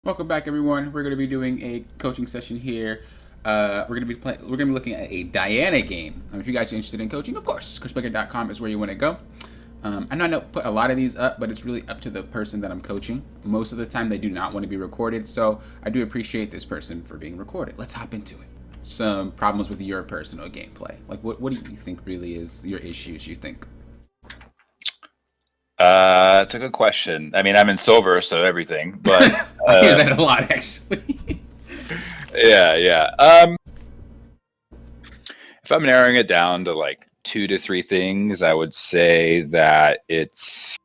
Welcome back, everyone. We're going to be doing a coaching session here. We're going to be looking at a Diana game. If you guys are interested in coaching, of course, coachbaker.com is where you want to go. I know I don't put a lot of these up, but it's really up to the person that I'm coaching. Most of the time, they do not want to be recorded, so I do appreciate this person for being recorded. Let's hop into it. Some problems with your personal gameplay. Like, what do you think really is your issues? You think? It's a good question. I mean, I'm in silver, so everything. But I hear that a lot, actually. yeah. If I'm narrowing it down to like 2 to 3 things, I would say that it's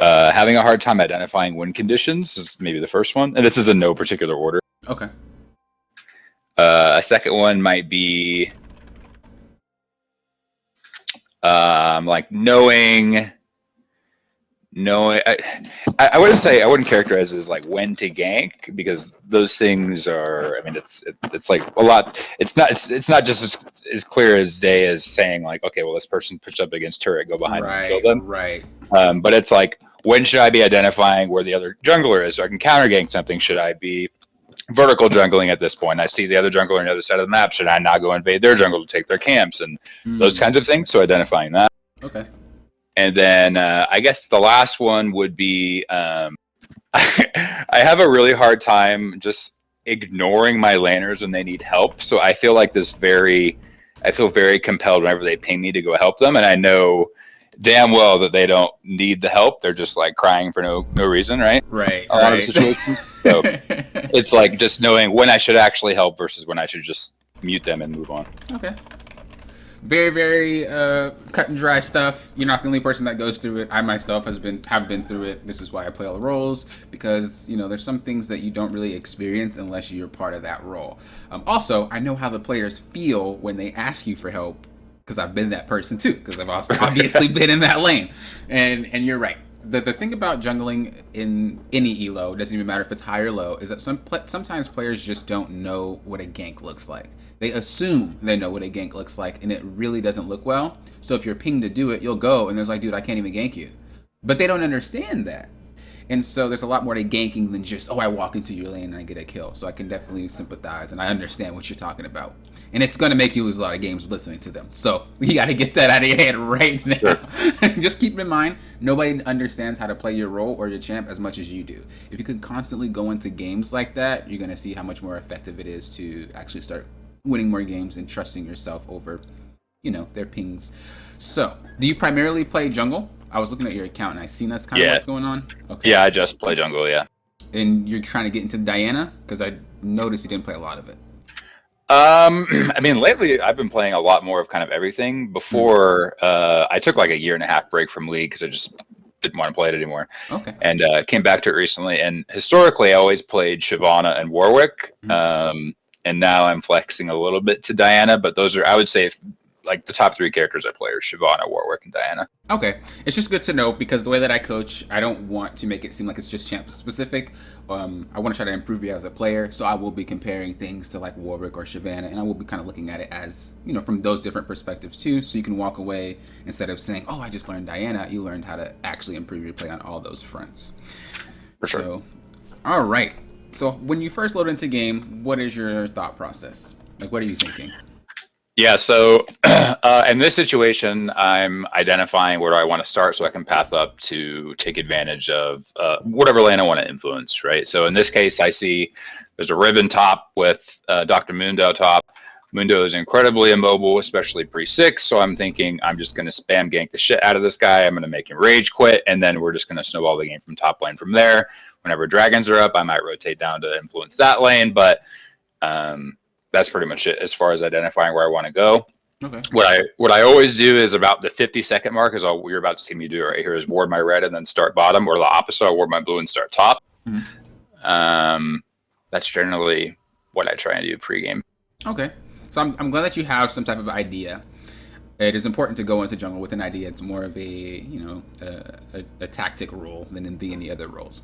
having a hard time identifying win conditions is maybe the first one, and this is in no particular order. Okay. A second one might be like knowing. No, I wouldn't characterize it as like when to gank, because those things are. I mean, it's like a lot. It's not just as clear as day as saying like, okay, well, this person pushed up against turret, go behind them and kill them. Right. But it's like, when should I be identifying where the other jungler is so I can counter gank something? Should I be vertical jungling at this point? I see the other jungler on the other side of the map. Should I not go invade their jungle to take their camps and those kinds of things? So identifying that. Okay. And then I guess the last one would be I have a really hard time just ignoring my laners when they need help. So I feel like I feel very compelled whenever they ping me to go help them, and I know damn well that they don't need the help. They're just like crying for no reason, right? Right. A lot of situations. So it's like just knowing when I should actually help versus when I should just mute them and move on. Okay. Very, very cut and dry stuff. You're not the only person that goes through it. I myself have been through it. This is why I play all the roles, because there's some things that you don't really experience unless you're part of that role. Also, I know how the players feel when they ask you for help, because I've been that person too. Because I've also obviously been in that lane, and you're right. The thing about jungling in any elo, doesn't even matter if it's high or low, is that sometimes players just don't know what a gank looks like. They assume they know what a gank looks like, and it really doesn't look well. So if you're pinged to do it, you'll go, and there's like, dude, I can't even gank you. But they don't understand that. And so there's a lot more to ganking than just, I walk into your lane and I get a kill. So I can definitely sympathize, and I understand what you're talking about. And it's going to make you lose a lot of games listening to them. So you got to get that out of your head right now. Sure. Just keep in mind, nobody understands how to play your role or your champ as much as you do. If you can constantly go into games like that, you're going to see how much more effective it is to actually start winning more games and trusting yourself over, their pings. So, do you primarily play jungle? I was looking at your account and I seen that's kind of what's going on. Okay. Yeah, I just play jungle, yeah. And you're trying to get into Diana? Because I noticed you didn't play a lot of it. I mean, lately I've been playing a lot more of kind of everything. Before, I took like a 1.5 year break from League because I just didn't want to play it anymore. Okay. And came back to it recently. And historically, I always played Shyvana and Warwick. And now I'm flexing a little bit to Diana, but those are, I would say, like the top 3 characters I play are Shyvana, Warwick, and Diana. Okay. It's just good to know, because the way that I coach, I don't want to make it seem like it's just champ specific. I want to try to improve you as a player, so I will be comparing things to like Warwick or Shyvana, and I will be kind of looking at it as, from those different perspectives too, so you can walk away instead of saying, I just learned Diana. You learned how to actually improve your play on all those fronts. For sure. So, all right. So when you first load into game, what is your thought process? Like, what are you thinking? Yeah, so in this situation, I'm identifying where do I want to start so I can path up to take advantage of whatever lane I want to influence, right? So in this case, I see there's a Riven top with Dr. Mundo top. Mundo is incredibly immobile, especially pre-6, so I'm thinking I'm just going to spam gank the shit out of this guy. I'm going to make him rage quit, and then we're just going to snowball the game from top lane from there. Whenever dragons are up, I might rotate down to influence that lane, but that's pretty much it as far as identifying where I want to go. Okay. What I always do is about the 50-second mark, is all you're about to see me do right here, is ward my red and then start bottom, or the opposite, I'll ward my blue and start top. That's generally what I try and do pregame. Okay. So I'm glad that you have some type of idea. It is important to go into jungle with an idea. It's more of a a tactic role than in any other roles.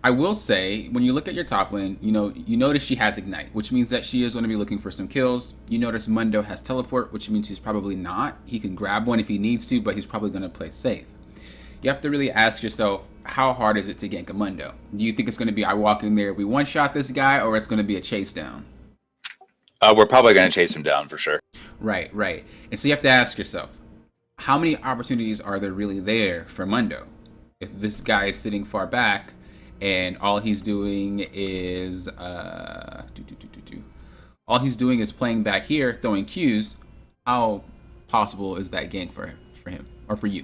I will say, when you look at your top lane, you notice she has Ignite, which means that she is going to be looking for some kills. You notice Mundo has Teleport, which means he's probably not. He can grab one if he needs to, but he's probably going to play safe. you have to really ask yourself, how hard is it to gank a Mundo? Do you think it's going to be, I walk in there, we one-shot this guy, or it's going to be a chase down? We're probably going to chase him down for sure. Right, right. And so you have to ask yourself, how many opportunities are there really there for Mundo? If this guy is sitting far back and all he's doing is all he's doing is playing back here, throwing Qs, how possible is that gank for him or for you?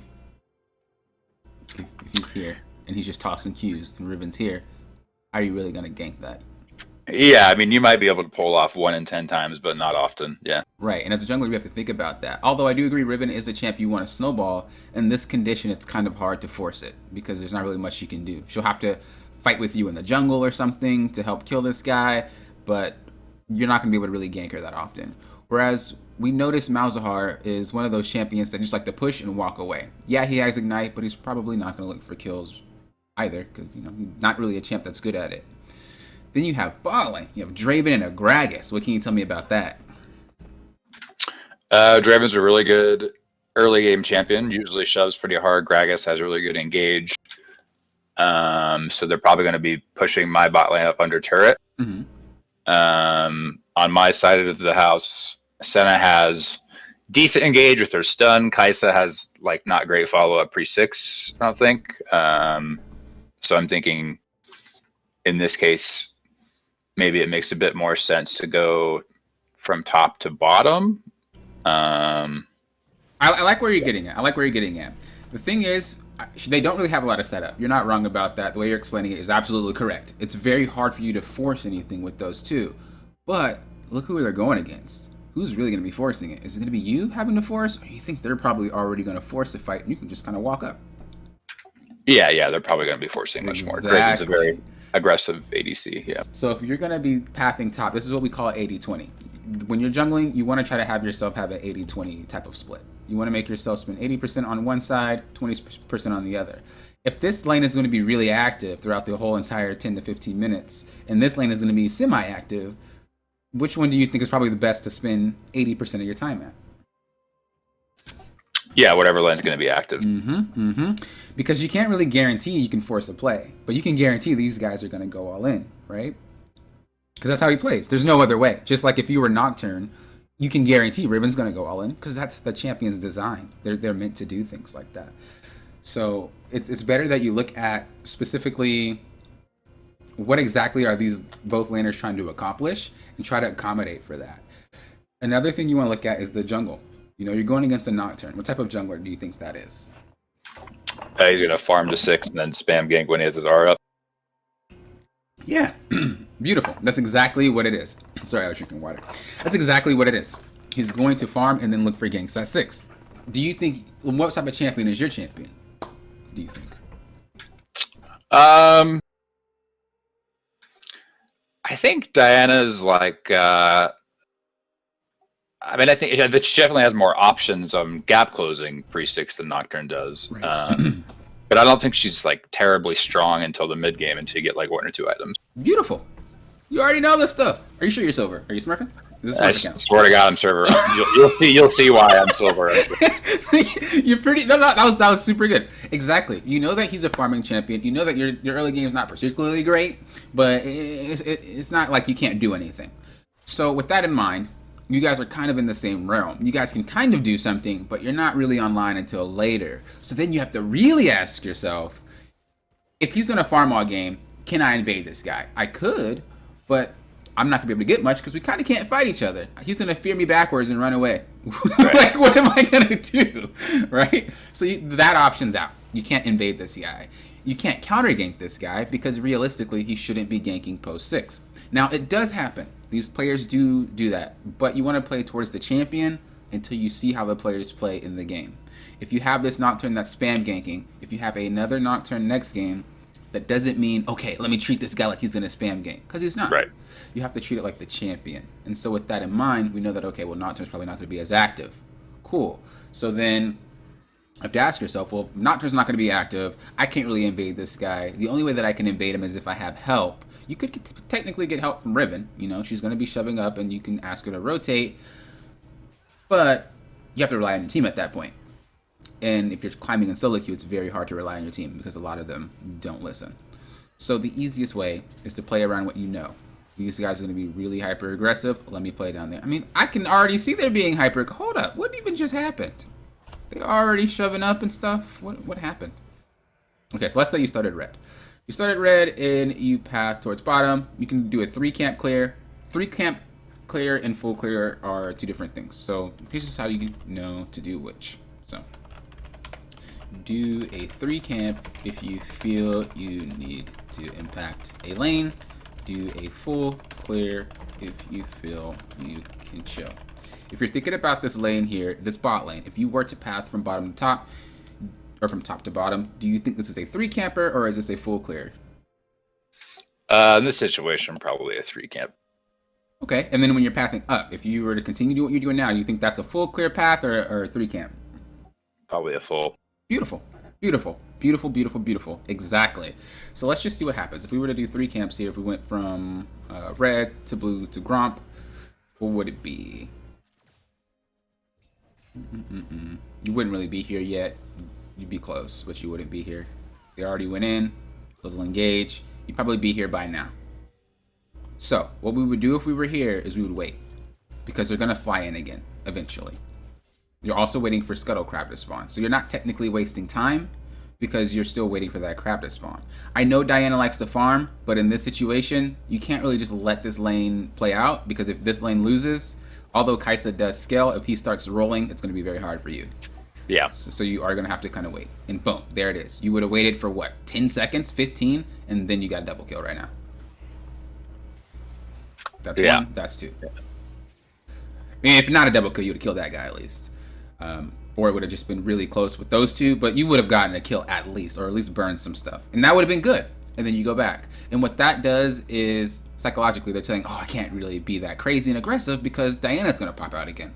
If he's here and he's just tossing Qs and Riven's here, how are you really gonna gank that? Yeah, I mean, you might be able to pull off 1 in 10 times, but not often. Yeah. Right, and as a jungler, we have to think about that. Although I do agree, Riven is a champ you want to snowball. In this condition, it's kind of hard to force it because there's not really much you can do. She'll have to fight with you in the jungle or something to help kill this guy, but you're not going to be able to really gank her that often. Whereas we notice Malzahar is one of those champions that just like to push and walk away. Yeah, he has Ignite, but he's probably not going to look for kills either because, you know, he's not really a champ that's good at it. Then you have bot lane. You have Draven and a Gragas. What can you tell me about that? Draven's a really good early game champion. Usually shoves pretty hard. Gragas has really good engage. So they're probably going to be pushing my bot lane up under turret. Mm-hmm. On my side of the house, Senna has decent engage with her stun. Kai'Sa has like not great follow up pre 6, I don't think. So I'm thinking in this case, maybe it makes a bit more sense to go from top to bottom. I like where you're getting at. The thing is, they don't really have a lot of setup. You're not wrong about that. The way you're explaining it is absolutely correct. It's very hard for you to force anything with those two. But look who they're going against. Who's really going to be forcing it? Is it going to be you having to force, or you think they're probably already going to force the fight and you can just kind of walk up? Yeah, they're probably going to be forcing much more. Draven's a very aggressive ADC, yeah. So if you're going to be pathing top, this is what we call 80-20. When you're jungling, you want to try to have yourself have an 80-20 type of split. You want to make yourself spend 80% on one side, 20% on the other. If this lane is going to be really active throughout the whole entire 10 to 15 minutes, and this lane is going to be semi-active, which one do you think is probably the best to spend 80% of your time at? Yeah, whatever lane's going to be active. Because you can't really guarantee you can force a play, but you can guarantee these guys are going to go all in, right? Because that's how he plays. There's no other way. Just like if you were Nocturne, you can guarantee Riven's going to go all in because that's the champion's design. They're meant to do things like that. So it's better that you look at specifically what exactly are these both laners trying to accomplish and try to accommodate for that. Another thing you want to look at is the jungle. You know, you're going against a Nocturne. What type of jungler do you think that is? He's going to farm to 6 and then spam gank when he has his R up. Yeah, beautiful. That's exactly what it is. Sorry, I was drinking water. That's exactly what it is. He's going to farm and then look for ganks at 6. Do you think, what type of champion is your champion? Do you think? I think Diana's like, I think she definitely has more options on gap closing pre-6 than Nocturne does. Right. But I don't think she's like terribly strong until the mid game until you get like 1 or 2 items. Beautiful. You already know this stuff. Are you sure you're silver? Are you smurfing? Is this I swear to God, I'm silver. You'll see why I'm silver. You're pretty. No, that was super good. Exactly. You know that he's a farming champion. You know that your early game is not particularly great, but it's not like you can't do anything. So with that in mind, you guys are kind of in the same realm. You guys can kind of do something, but you're not really online until later. So then you have to really ask yourself, if he's going to farm all game, can I invade this guy? I could, but I'm not going to be able to get much because we kind of can't fight each other. He's going to fear me backwards and run away. Right. Like, what am I going to do? Right? So that option's out. You can't invade this guy. You can't counter gank this guy because realistically, he shouldn't be ganking post 6. Now, it does happen. These players do that, but you want to play towards the champion until you see how the players play in the game. If you have this Nocturne that's spam ganking, if you have another Nocturne next game, that doesn't mean, okay, let me treat this guy like he's going to spam gank, because he's not. Right. You have to treat it like the champion. And so with that in mind, we know that, okay, well, Nocturne's probably not going to be as active. Cool. So then you have to ask yourself, well, Nocturne's not going to be active. I can't really invade this guy. The only way that I can invade him is if I have help. You could technically get help from Riven. You know, she's going to be shoving up, and you can ask her to rotate. But you have to rely on your team at that point. And if you're climbing in solo queue, it's very hard to rely on your team because a lot of them don't listen. So the easiest way is to play around what you know. These guys are going to be really hyper aggressive. Let me play down there. I mean, I can already see they're being hyper. Hold up, what even just happened? They're already shoving up and stuff. What happened? Okay, so let's say you started red. You started red and you path towards bottom. You can do a 3-camp clear. 3-camp clear and full clear are two different things. So here's just how you know to do which. So do a 3-camp if you feel you need to impact a lane. Do a full clear if you feel you can chill. If you're thinking about this lane here, this bot lane, if you were to path from bottom to top, or from top to bottom, do you think this is a 3-camper or is this a full clear? In this situation, probably a 3-camp. Okay, and then when you're pathing up, if you were to continue doing what you're doing now, you think that's a full clear path or a 3-camp? Probably a full. Beautiful, beautiful, beautiful, beautiful, beautiful. Exactly. So let's just see what happens. If we were to do 3 camps here, if we went from red to blue to Gromp, what would it be? You wouldn't really be here yet. You'd be close, but you wouldn't be here. They already went in, little engage. You'd probably be here by now. So what we would do if we were here is we would wait, because they're gonna fly in again eventually. You're also waiting for Scuttle Crab to spawn, so you're not technically wasting time because you're still waiting for that crab to spawn. I know Diana likes to farm, but in this situation, you can't really just let this lane play out, because if this lane loses, although Kai'Sa does scale, if he starts rolling, it's going to be very hard for you. Yeah. So you are going to have to kind of wait. And boom, there it is. You would have waited for what, 10 seconds, 15, and then you got a double kill right now. That's one, that's two. I mean, if not a double kill, you would have killed that guy at least. Or it would have just been really close with those two, but you would have gotten a kill at least, or at least burned some stuff. And that would have been good. And then you go back. And what that does is, psychologically, they're saying, oh, I can't really be that crazy and aggressive because Diana's going to pop out again.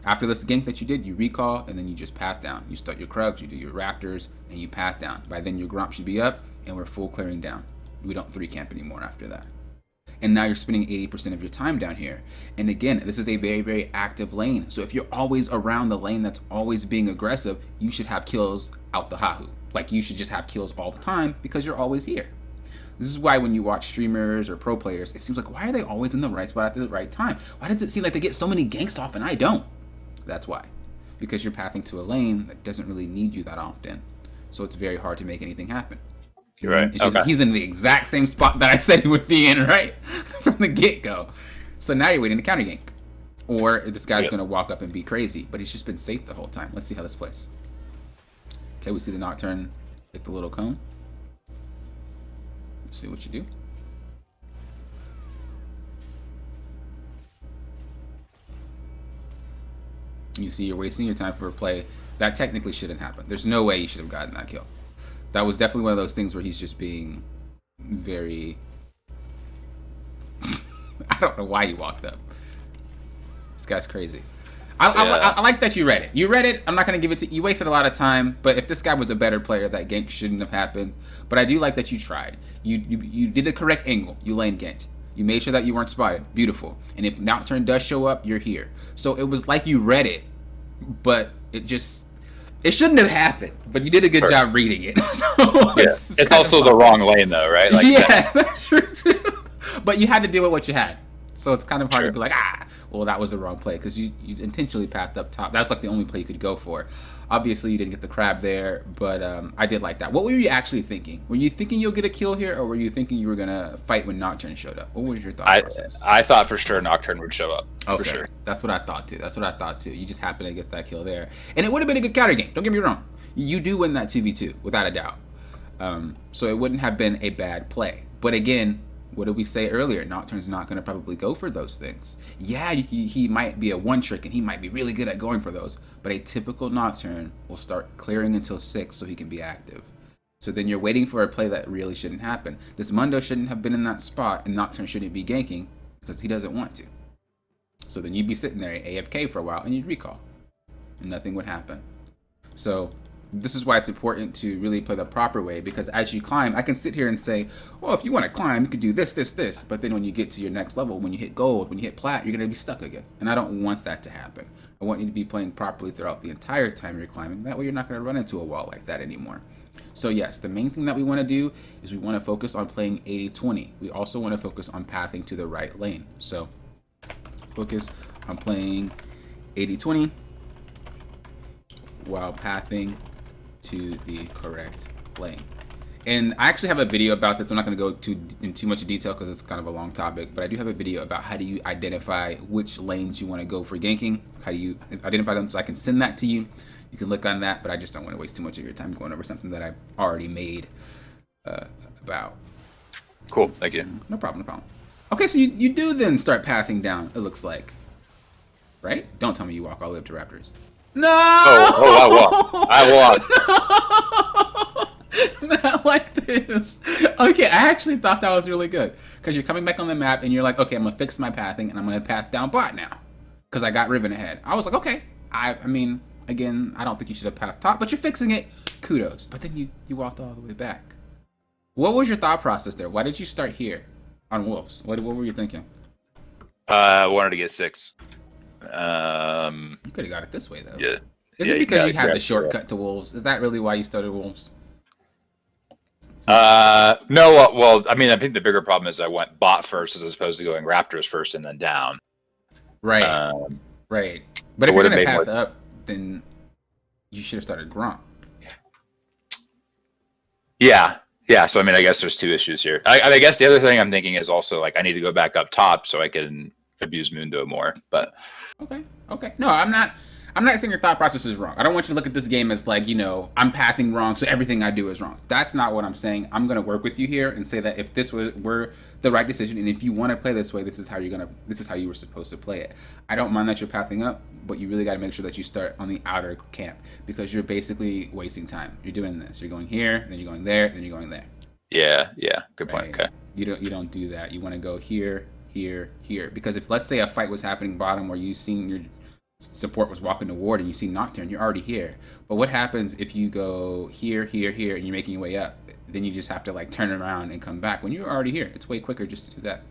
After this gank that you did, you recall, and then you just path down. You start your Krugs, you do your Raptors, and you path down. By then, your Gromp should be up, and we're full clearing down. We don't 3-camp anymore after that. And now you're spending 80% of your time down here. And again, this is a very, very active lane. So if you're always around the lane that's always being aggressive, you should have kills out the Hahu. Like, you should just have kills all the time because you're always here. This is why when you watch streamers or pro players, it seems like, why are they always in the right spot at the right time? Why does it seem like they get so many ganks off and I don't? That's why. Because you're pathing to a lane that doesn't really need you that often. So it's very hard to make anything happen. You're right. It's just, he's in the exact same spot that I said he would be in, right? From the get-go. So now you're waiting to counter gank. Or this guy's going to walk up and be crazy. But he's just been safe the whole time. Let's see how this plays. Okay, we see the Nocturne hit the little cone. Let's see what you do. You see you're wasting your time for a play. That technically shouldn't happen. There's no way you should have gotten that kill. That was definitely one of those things where he's just being very... I don't know why he walked up. This guy's crazy. I like that you read it. You read it. I'm not going to give it to you. You wasted a lot of time, but if this guy was a better player, that gank shouldn't have happened. But I do like that you tried. You did the correct angle. You lane ganked. You made sure that you weren't spotted. Beautiful. And if Nocturne does show up, you're here. So it was like you read it, but it just... It shouldn't have happened, but you did a good job reading it. So it's also the wrong lane, though, right? Like, yeah, that's true too. But you had to deal with what you had, so it's kind of hard to be like, well, that was the wrong play because you intentionally pathed up top. That's like the only play you could go for. Obviously, you didn't get the crab there, but I did like that. What were you actually thinking? Were you thinking you'll get a kill here, or were you thinking you were gonna fight when Nocturne showed up? What was your thought process? I thought for sure Nocturne would show up. Okay. For sure. That's what I thought too. You just happened to get that kill there, and it would have been a good counter game. Don't get me wrong. You do win that 2v2 without a doubt. So it wouldn't have been a bad play. But again, what did we say earlier? Nocturne's not going to probably go for those things. Yeah, he might be a one trick and he might be really good at going for those. But a typical Nocturne will start clearing until 6 so he can be active. So then you're waiting for a play that really shouldn't happen. This Mundo shouldn't have been in that spot and Nocturne shouldn't be ganking because he doesn't want to. So then you'd be sitting there AFK for a while and you'd recall. And nothing would happen. So this is why it's important to really play the proper way, because as you climb, I can sit here and say, well, if you want to climb, you could do this, this, this. But then when you get to your next level, when you hit gold, when you hit plat, you're going to be stuck again. And I don't want that to happen. I want you to be playing properly throughout the entire time you're climbing. That way you're not going to run into a wall like that anymore. So yes, the main thing that we want to do is we want to focus on playing 80-20. We also want to focus on pathing to the right lane. So focus on playing 80-20 while pathing to the correct lane. And I actually have a video about this. I'm not going to go in too much detail because it's kind of a long topic, but I do have a video about how do you identify which lanes you want to go for ganking. How do you identify them, so I can send that to you. You can look on that, but I just don't want to waste too much of your time going over something that I've already made about. Cool, thank you. No problem, no problem. Okay, so you do then start pathing down, it looks like. Right? Don't tell me you walk all the way up to Raptors. No! I walk. Not like this. Okay, I actually thought that was really good. Because you're coming back on the map and you're like, okay, I'm going to fix my pathing and I'm going to path down bot now. Because I got Riven ahead. I was like, okay. I mean, again, I don't think you should have pathed top, but you're fixing it. Kudos. But then you walked all the way back. What was your thought process there? Why did you start here on Wolves? What were you thinking? I wanted to get 6. You could have got it this way, though. Yeah. Is it because you had the shortcut to Wolves? Is that really why you started Wolves? No, well, I mean, I think the bigger problem is I went bot first as opposed to going Raptors first and then down. Right. Right. But if you're going to path up, then you should have started Gromp. Yeah. Yeah, so I mean, I guess there's 2 issues here. I guess the other thing I'm thinking is also, like, I need to go back up top so I can abuse Mundo more, but... Okay. No, I'm not saying your thought process is wrong. I don't want you to look at this game as like, I'm pathing wrong, so everything I do is wrong. That's not what I'm saying. I'm going to work with you here and say that if this were the right decision, and if you want to play this way, this is how you were supposed to play it. I don't mind that you're pathing up, but you really got to make sure that you start on the outer camp, because you're basically wasting time. You're doing this. You're going here, then you're going there, then you're going there. Yeah. Good point. Right? Okay. You don't do that. You want to go here, here, here, because if, let's say, a fight was happening bottom where you seen your support was walking to ward and you see Nocturne, you're already here. But what happens if you go here, here, here, and you're making your way up? Then you just have to like turn around and come back when you're already here. It's way quicker just to do that.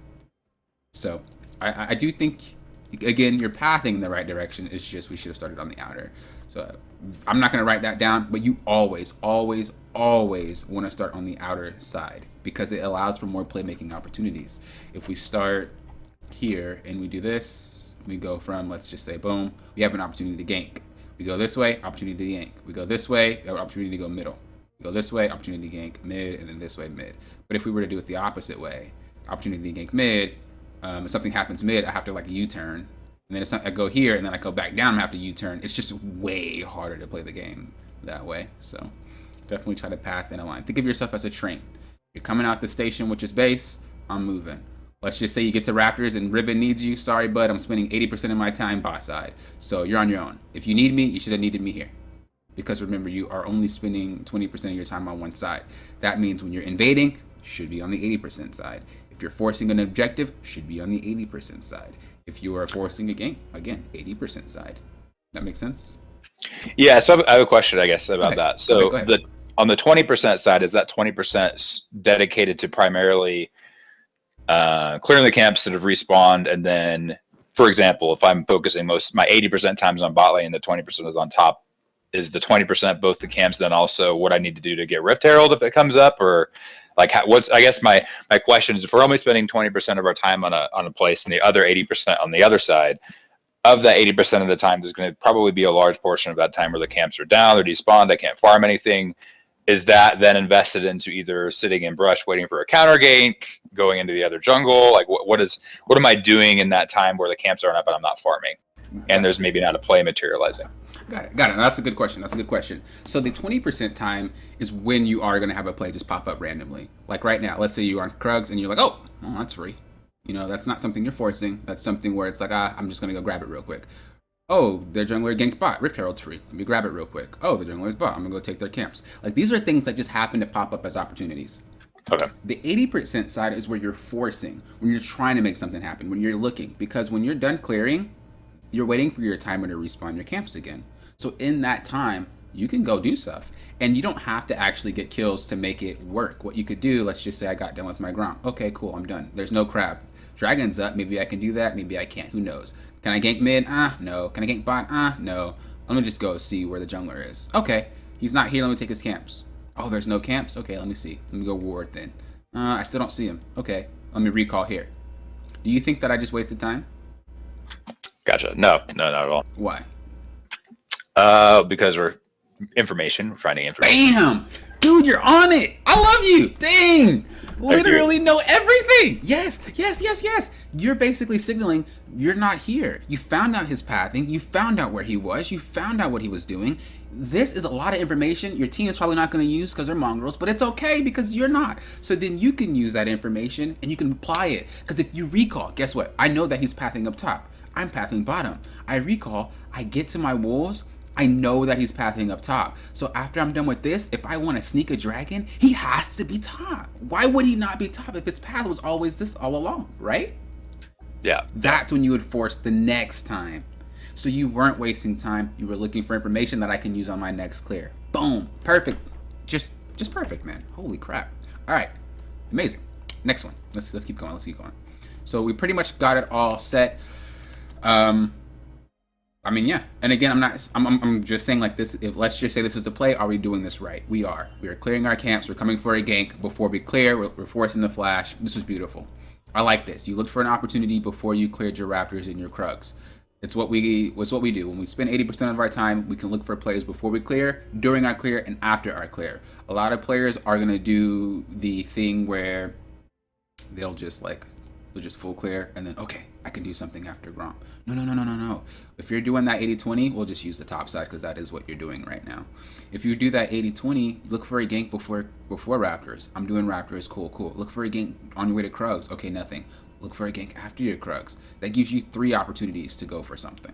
So I do think, again, you're pathing in the right direction. It's just we should have started on the outer. So I'm not going to write that down, but you always, always, always want to start on the outer side, because it allows for more playmaking opportunities. If we start here and we do this, we go from, let's just say, boom, we have an opportunity to gank. We go this way, opportunity to gank. We go this way, we have an opportunity to go middle. We go this way, opportunity to gank mid, and then this way, mid. But if we were to do it the opposite way, opportunity to gank mid, if something happens mid, I have to like U-turn. And then if I go here and then I go back down, I have to U-turn. It's just way harder to play the game that way. So definitely try to path in a line. Think of yourself as a train. You're coming out the station, which is base, I'm moving. Let's just say you get to Raptors and Riven needs you. Sorry, bud, I'm spending 80% of my time bot side. So you're on your own. If you need me, you should have needed me here. Because remember, you are only spending 20% of your time on one side. That means when you're invading, should be on the 80% side. If you're forcing an objective, should be on the 80% side. If you are forcing a gank, again, 80% side. That makes sense? Yeah, so I have a question, I guess, about that. So okay, on the 20% side, is that 20% dedicated to primarily clearing the camps that have respawned, and then, for example, if I'm focusing my 80% times on bot lane, the 20% is on top, is the 20% both the camps, then also what I need to do to get Rift Herald if it comes up, or like I guess my question is, if we're only spending 20% of our time on a place and the other 80% on the other side, of that 80% of the time, there's going to probably be a large portion of that time where the camps are down, they're despawned, I can't farm anything. Is that then invested into either sitting in brush waiting for a counter gank, going into the other jungle? Like what am I doing in that time where the camps aren't up and I'm not farming? And there's maybe not a play materializing. Got it. That's a good question. So the 20% time is when you are going to have a play just pop up randomly. Like right now, let's say you're on Krugs and you're like, oh, that's free. That's not something you're forcing. That's something where it's like, I'm just going to go grab it real quick. Oh, their jungler ganked bot. Rift Herald's free. Let me grab it real quick. Oh, the jungler's bot. I'm going to go take their camps. Like, these are things that just happen to pop up as opportunities. Okay. The 80% side is where you're forcing, when you're trying to make something happen, when you're looking. Because when you're done clearing, you're waiting for your timer to respawn your camps again. So in that time, you can go do stuff. And you don't have to actually get kills to make it work. What you could do, let's just say I got done with my Gromp. Okay, cool, I'm done. There's no crab. Dragon's up, maybe I can do that, maybe I can't, who knows. Can I gank mid? No. Can I gank bot? No. Let me just go see where the jungler is. Okay, he's not here, let me take his camps. Oh, there's no camps? Okay, let me see. Let me go ward then. I still don't see him. Okay, let me recall here. Do you think that I just wasted time? Gotcha. No, not at all. Why? Because we're finding information. Bam! Dude, you're on it! I love you! Dang! Literally know everything! Yes. You're basically signaling you're not here. You found out his pathing, you found out where he was, you found out what he was doing. This is a lot of information your team is probably not going to use because they're mongrels, but it's okay because you're not. So then you can use that information and you can apply it. Because if you recall, guess what? I know that he's pathing up top. I'm pathing bottom. I recall, I get to my wolves, I know that he's pathing up top. So after I'm done with this, if I want to sneak a dragon, he has to be top. Why would he not be top if its path was always this all along, right? Yeah. That's when you would force the next time. So you weren't wasting time. You were looking for information that I can use on my next clear. Boom. Perfect. Just perfect, man. Holy crap. All right. Amazing. Next one. Let's keep going. So we pretty much got it all set. I mean, yeah. And again, I'm just saying like this, if let's just say this is a play, are we doing this right? We are. We are clearing our camps. We're coming for a gank. Before we clear, we're forcing the flash. This was beautiful. I like this. You looked for an opportunity before you cleared your Raptors and your Krugs. It's what we do. When we spend 80% of our time, we can look for plays before we clear, during our clear, and after our clear. A lot of players are going to do the thing where they'll just full clear and then, okay, I can do something after Gromp. No. If you're doing that 80-20, we'll just use the top side because that is what you're doing right now. If you do that 80-20, look for a gank before Raptors. I'm doing Raptors, cool. Look for a gank on your way to Krugs. Okay, nothing. Look for a gank after your Krugs. That gives you 3 opportunities to go for something.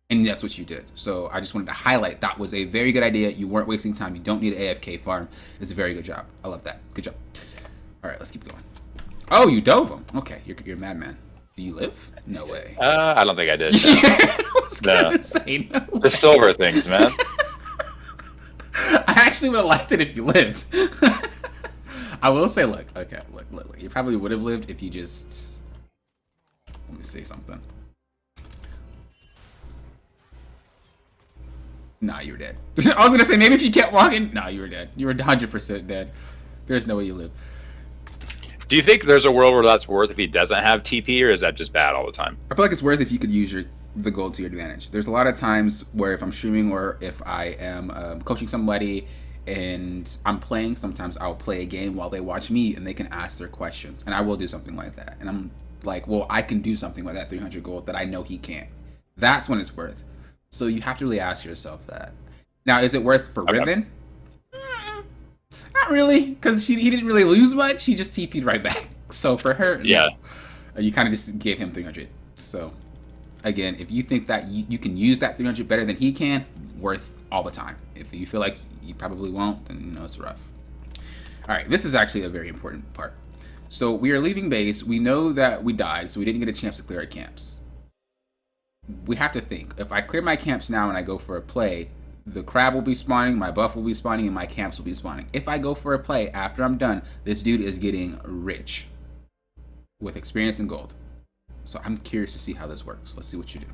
And that's what you did. So I just wanted to highlight that was a very good idea. You weren't wasting time. You don't need an AFK farm. It's a very good job. I love that. Good job. All right, let's keep going. Oh, you dove him. Okay, you're a madman. Do you live? No way. I don't think I did. No. I was gonna say no way. The silver things, man. I actually would have liked it if you lived. I will say, look. You probably would have lived if you just... Let me say something. Nah, you were dead. I was gonna say, maybe if you kept walking... Nah, you were dead. You were 100% dead. There's no way you live. Do you think there's a world where that's worth if he doesn't have TP, or is that just bad all the time? I feel like it's worth if you could use the gold to your advantage. There's a lot of times where if I'm streaming or if I am coaching somebody and I'm playing, sometimes I'll play a game while they watch me and they can ask their questions. And I will do something like that. And I'm like, well, I can do something with that 300 gold that I know he can't. That's when it's worth. So you have to really ask yourself that. Now, is it worth for Riven? Not really, because he didn't really lose much. He just TP'd right back. So for her, yeah, no. You kind of just gave him 300. So again, if you think that you can use that 300 better than he can, worth all the time. If you feel like you probably won't, then it's rough. All right, this is actually a very important part. So we are leaving base. We know that we died, so we didn't get a chance to clear our camps. We have to think. If I clear my camps now and I go for a play, the crab will be spawning, my buff will be spawning, and my camps will be spawning. If I go for a play after I'm done, this dude is getting rich with experience and gold. So I'm curious to see how this works. Let's see what you do.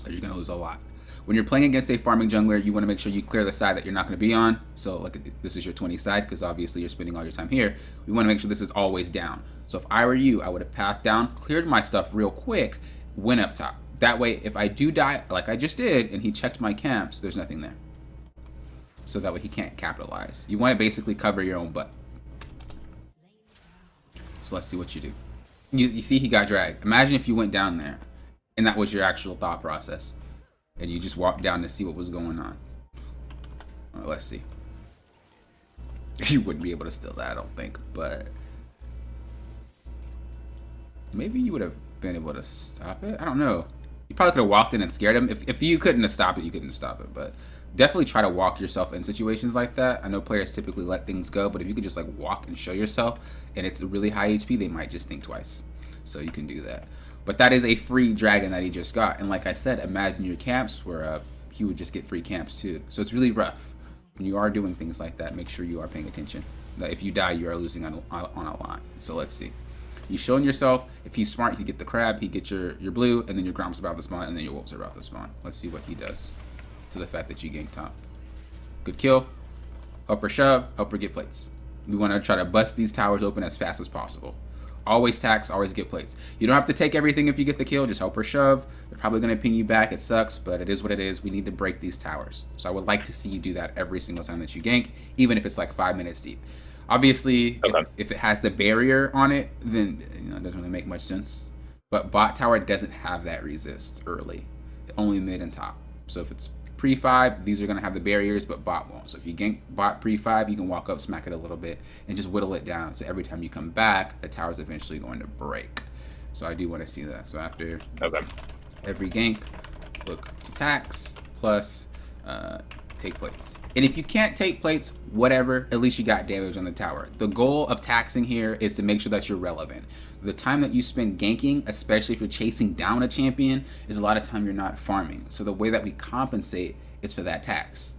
You're going to lose a lot. When you're playing against a farming jungler, you want to make sure you clear the side that you're not going to be on. So like this is your 20 side because obviously you're spending all your time here. We want to make sure this is always down. So if I were you, I would have pathed down, cleared my stuff real quick, went up top. That way, if I do die, like I just did, and he checked my camps, there's nothing there. So that way he can't capitalize. You want to basically cover your own butt. So let's see what you do. You see he got dragged. Imagine if you went down there, and that was your actual thought process. And you just walked down to see what was going on. Let's see. You wouldn't be able to steal that, I don't think, but... Maybe you would have been able to stop it? I don't know. You probably could have walked in and scared him. If you couldn't have stopped it, you couldn't stop it. But definitely try to walk yourself in situations like that. I know players typically let things go, but if you could just like walk and show yourself, and it's a really high HP, they might just think twice. So you can do that. But that is a free dragon that he just got. And like I said, imagine your camps were up he would just get free camps too. So it's really rough. When you are doing things like that, make sure you are paying attention. That if you die, you are losing on a lot. So let's see. You showing yourself. If he's smart, he get the crab, he get your blue, and then your Gromp's about to spawn, and then your wolves are about to spawn. Let's see what he does to the fact that you gank top. Good kill. Help her shove. Help her get plates. We want to try to bust these towers open as fast as possible. Always tax, always get plates. You don't have to take everything if you get the kill. Just help her shove. They're probably going to ping you back. It sucks, but it is what it is. We need to break these towers. So I would like to see you do that every single time that you gank, even if it's like 5 minutes deep. Obviously, if it has the barrier on it, then it doesn't really make much sense. But bot tower doesn't have that resist early. Only mid and top. So if it's pre-5, these are going to have the barriers, but bot won't. So if you gank bot pre-5, you can walk up, smack it a little bit, and just whittle it down. So every time you come back, the tower's eventually going to break. So I do want to see that. So after every gank, look to tax, plus take plates. And if you can't take plates, whatever, at least you got damage on the tower. The goal of taxing here is to make sure that you're relevant. The time that you spend ganking, especially if you're chasing down a champion, is a lot of time you're not farming. So the way that we compensate is for that tax,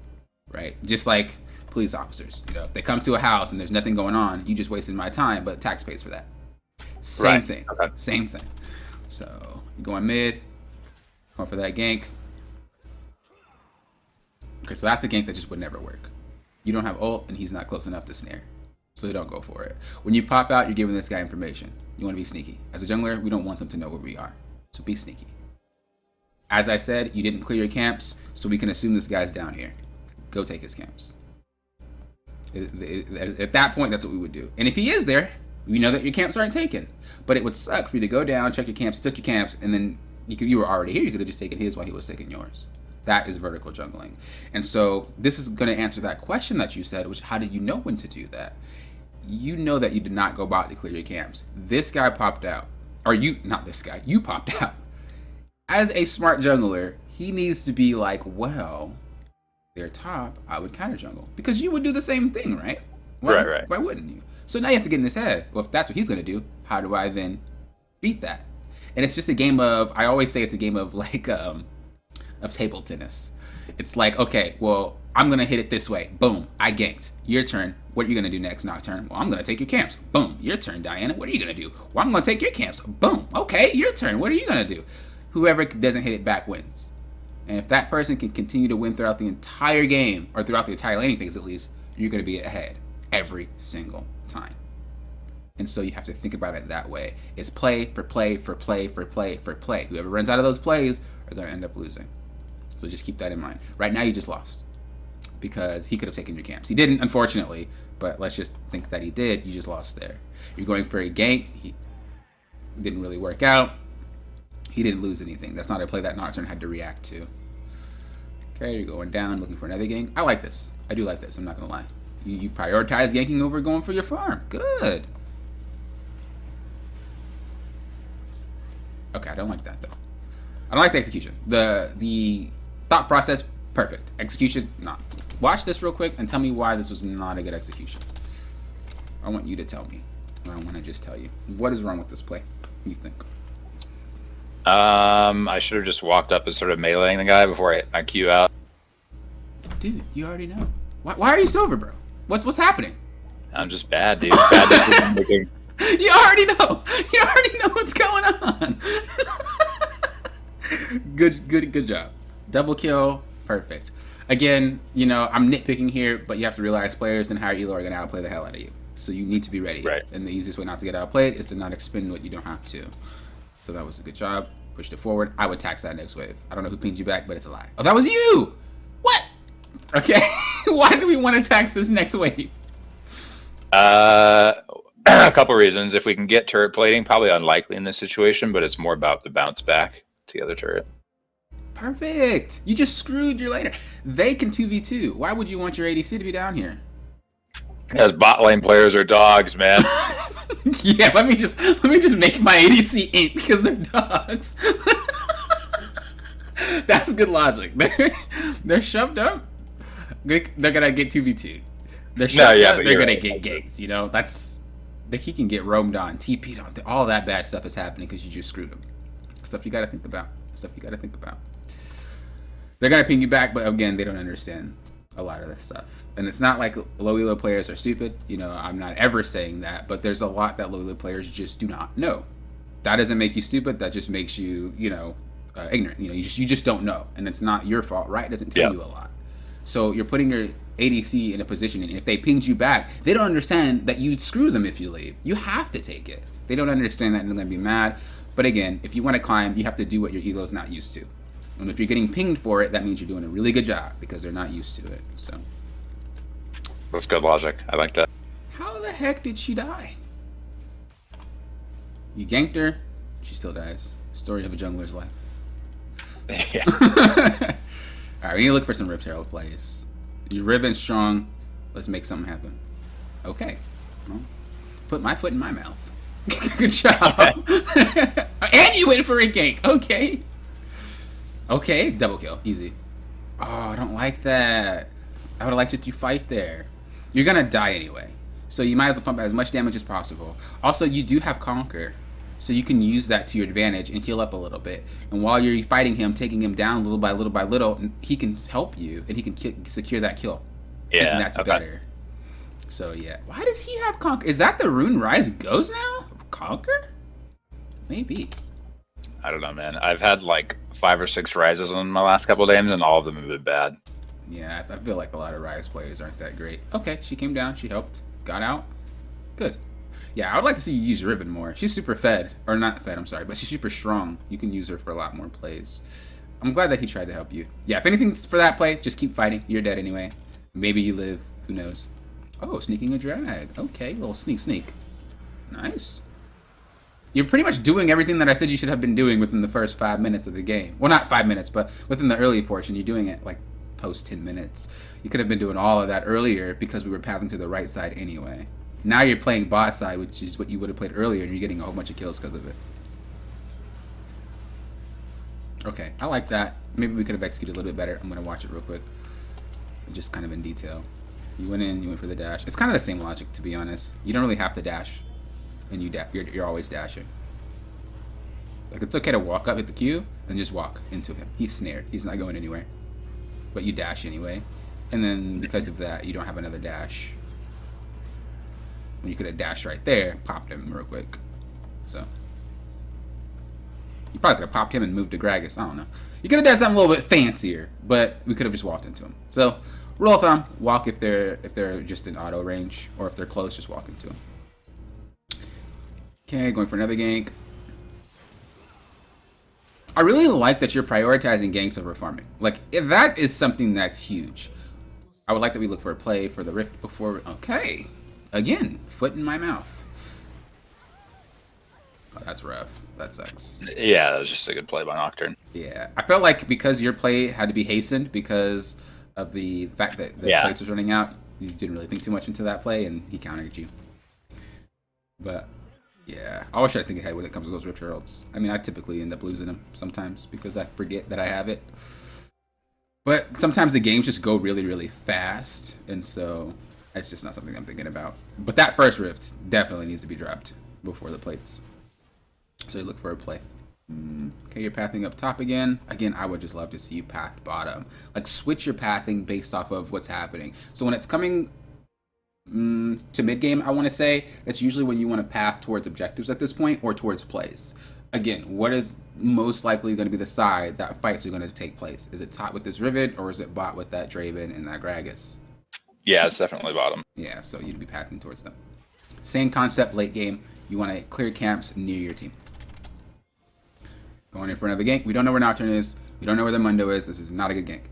right? Just like police officers, if they come to a house and there's nothing going on, you just wasted my time, but tax pays for that. Same thing. Same thing. So you're going mid, going for that gank. Okay, so that's a gank that just would never work. You don't have ult, and he's not close enough to snare. So don't go for it. When you pop out, you're giving this guy information. You want to be sneaky. As a jungler, we don't want them to know where we are. So be sneaky. As I said, you didn't clear your camps, so we can assume this guy's down here. Go take his camps. At that point, that's what we would do. And if he is there, we know that your camps aren't taken. But it would suck for you to go down, check your camps, took your camps, and then you were already here. You could have just taken his while he was taking yours. That is vertical jungling. And so this is going to answer that question that you said, which how do you know when to do that? You know that you did not go bot to clear your camps. This guy popped out. Or not this guy. You popped out. As a smart jungler, he needs to be like, well, they're top, I would counter jungle. Because you would do the same thing, right? Right. Why wouldn't you? So now you have to get in his head. Well, if that's what he's going to do, how do I then beat that? And it's just a game of, I always say it's a game of like, of table tennis. It's like, okay, well, I'm going to hit it this way. Boom, I ganked. Your turn. What are you going to do next, Nocturne? Well, I'm going to take your camps. Boom, your turn, Diana. What are you going to do? Well, I'm going to take your camps. Boom, okay, your turn. What are you going to do? Whoever doesn't hit it back wins. And if that person can continue to win throughout the entire game, or throughout the entire laning phase at least, you're going to be ahead every single time. And so you have to think about it that way. It's play for play for play for play for play. Whoever runs out of those plays are going to end up losing. So just keep that in mind. Right now, you just lost because he could have taken your camps. He didn't, unfortunately, but let's just think that he did. You just lost there. You're going for a gank. He didn't really work out. He didn't lose anything. That's not a play that Nocturne had to react to. Okay, you're going down, looking for another gank. I like this. I do like this. I'm not going to lie. You prioritize yanking over going for your farm. Good. Okay, I don't like that, though. I don't like the execution. The thought process, perfect. Execution, not. Watch this real quick and tell me why this was not a good execution. I want you to tell me. I don't want to just tell you. What is wrong with this play? What do you think? I should have just walked up and started meleeing the guy before I Q out. Dude, you already know. Why are you silver, bro? What's happening? I'm just bad, dude. Bad decision-making. You already know. You already know what's going on. Good job. Double kill, perfect. Again, I'm nitpicking here, but you have to realize players in higher elo are going to outplay the hell out of you. So you need to be ready. Right. And the easiest way not to get outplayed is to not expend what you don't have to. So that was a good job. Pushed it forward. I would tax that next wave. I don't know who pinged you back, but it's a lie. Oh, that was you! What? Okay. Why do we want to tax this next wave? A couple reasons. If we can get turret plating, probably unlikely in this situation, but it's more about the bounce back to the other turret. Perfect. You just screwed your laner. They can 2v2. Why would you want your ADC to be down here? Because bot lane players are dogs, man. Yeah, let me just make my ADC int because they're dogs. That's good logic. They're shoved up. They're gonna get 2v2. They're shoved up. They're gonna get ganked. That's he can get roamed on, TP'd on. All that bad stuff is happening because you just screwed him. Stuff you gotta think about. They're gonna ping you back, but again, they don't understand a lot of this stuff. And it's not like low elo players are stupid. You know, I'm not ever saying that, but there's a lot that low elo players just do not know. That doesn't make you stupid. That just makes you, ignorant. You know, you just don't know, and it's not your fault, right? It doesn't tell you a lot. So you're putting your ADC in a position, and if they pinged you back, they don't understand that you'd screw them if you leave. You have to take it. They don't understand that, and they're gonna be mad. But again, if you want to climb, you have to do what your ego's not used to. And if you're getting pinged for it, that means you're doing a really good job because they're not used to it. So That's good logic. I like that. how the heck did she die? You ganked her, she still dies. Story of a jungler's life. Yeah. Alright, we need to look for some Rift Herald plays. You're Riven strong. Let's make something happen. Okay. Well, put my foot in my mouth. Good job. And you went for a gank. Okay. Okay, double kill. Easy. Oh, I don't like that. I would have liked it to fight there. You're going to die anyway. So you might as well pump as much damage as possible. Also, you do have Conquer. So you can use that to your advantage and heal up a little bit. And while you're fighting him, taking him down little by little, he can help you and he can secure that kill. Yeah, And that's better. So yeah. Why does he have Conquer? Is that the Rune Rise goes now? Conquer? Maybe. I don't know, man. I've had like 5 or 6 rises in my last couple of games, and all of them have been bad. Yeah, I feel like a lot of Rise players aren't that great. Okay, she came down, she helped, got out. Good. Yeah, I would like to see you use Riven more. She's super fed. Or not fed, I'm sorry, but she's super strong. You can use her for a lot more plays. I'm glad that he tried to help you. Yeah, if anything's for that play, just keep fighting. You're dead anyway. Maybe you live. Who knows? Oh, sneaking a drag. Okay, little sneak. Nice. You're pretty much doing everything that I said you should have been doing within the first 5 minutes of the game. Well, not 5 minutes, but within the early portion. You're doing it like post 10 minutes. You could have been doing all of that earlier because we were pathing to the right side anyway. Now you're playing bot side, which is what you would have played earlier, and you're getting a whole bunch of kills because of it. Okay, I like that. Maybe we could have executed a little bit better. I'm going to watch it real quick. Just kind of in detail. You went in, you went for the dash. It's kind of the same logic, to be honest. You don't really have to dash. And you're always dashing. Like, it's okay to walk up, hit the Q, and just walk into him. He's snared. He's not going anywhere. But you dash anyway. And then, because of that, you don't have another dash. When you could have dashed right there, popped him real quick. So. You probably could have popped him and moved to Gragas. I don't know. You could have done something a little bit fancier, but we could have just walked into him. So, rule of thumb, walk if they're just in auto range, or if they're close, just walk into him. Okay, going for another gank. I really like that you're prioritizing ganks over farming. Like, if that is something that's huge. I would like that we look for a play for the Rift before. Okay. Again, foot in my mouth. Oh, that's rough. That sucks. Yeah, that was just a good play by Nocturne. Yeah. I felt like because your play had to be hastened because of the fact that the plates was running out, you didn't really think too much into that play, and he countered you. But yeah, I always try to think ahead when it comes to those Rift Heralds. I mean, I typically end up losing them sometimes because I forget that I have it. But sometimes the games just go really, really fast, and so it's just not something I'm thinking about. But that first Rift definitely needs to be dropped before the plates. So you look for a play. Okay, you're pathing up top again. Again, I would just love to see you path bottom. Like, switch your pathing based off of what's happening. So when it's coming to mid game, I want to say that's usually when you want to path towards objectives at this point or towards plays. Again, what is most likely going to be the side that fights are going to take place? Is it top with this Rivet, or is it bot with that Draven and that Gragas? Yeah, it's definitely bottom. Yeah, so you'd be pathing towards them. Same concept late game. You want to clear camps near your team. Going in for another gank. We don't know where Nocturne is. We don't know where the Mundo is. This is not a good gank.